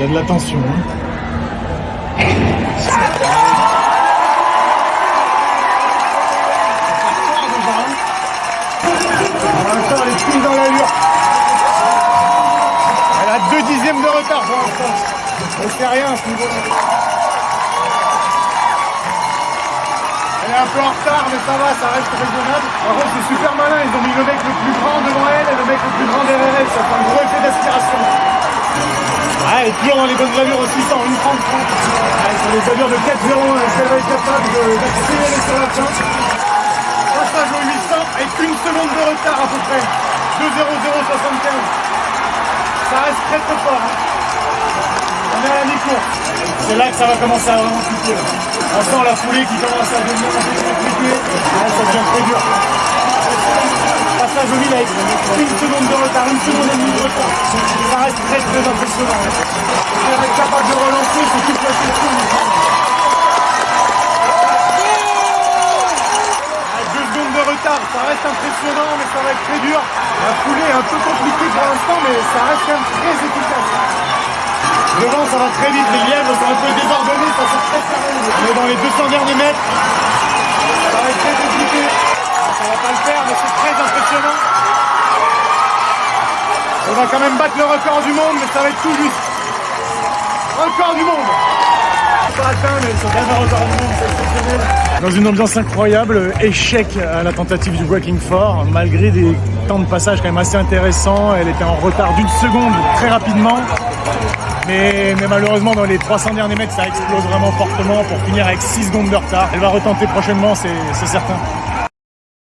Il y a de la tension. Elle est prise dans l'allure. Elle a 2 dixièmes de retard pour l'instant. C'est rien à ce niveau-là. Elle est un peu en retard, mais ça va, ça reste raisonnable. Par contre, c'est super malin. Ils ont mis le mec le plus grand devant elle et le mec le plus grand derrière elle. Ça fait un gros effet d'aspiration. Ouais, elle est toujours dans les bonnes allures aussi, ça en 1,30. Sur les allures de 4,01, est-ce qu'elle va être capable d'accélérer sur la fin? Passage au 800 avec 1 seconde de retard à peu près. 2,0075. Ça reste très très fort. On est à la mi-course. C'est là que ça va commencer à vraiment piquer. On sent la foulée qui commence à devenir un peu compliquée. Là, ça devient très dur. Passage au 1000 avec 1 seconde de retard, 1 seconde et demie de retard. Ça reste très très impressionnant. On va être capable de relancer, c'est toute la question. 2 secondes de retard, ça reste impressionnant, mais ça va être très dur. La foulée est un peu compliquée pour l'instant, mais ça reste quand même très efficace. Devant, ça va très vite, les lièvres sont un peu désordonnés, ça sort très carré. On est dans les 200 derniers mètres. Ça va être très compliqué. Ça va pas le faire, mais c'est très impressionnant. On va quand même battre le record du monde, mais ça va être tout juste. Record du monde. Pas atteint, mais c'est quand même un record du monde, c'est exceptionnel. Dans une ambiance incroyable, échec à la tentative du Breaking 4, malgré des temps de passage quand même assez intéressants. Elle était en retard d'1 seconde très rapidement. Mais malheureusement, dans les 300 derniers mètres, ça explose vraiment fortement pour finir avec 6 secondes de retard. Elle va retenter prochainement, c'est certain.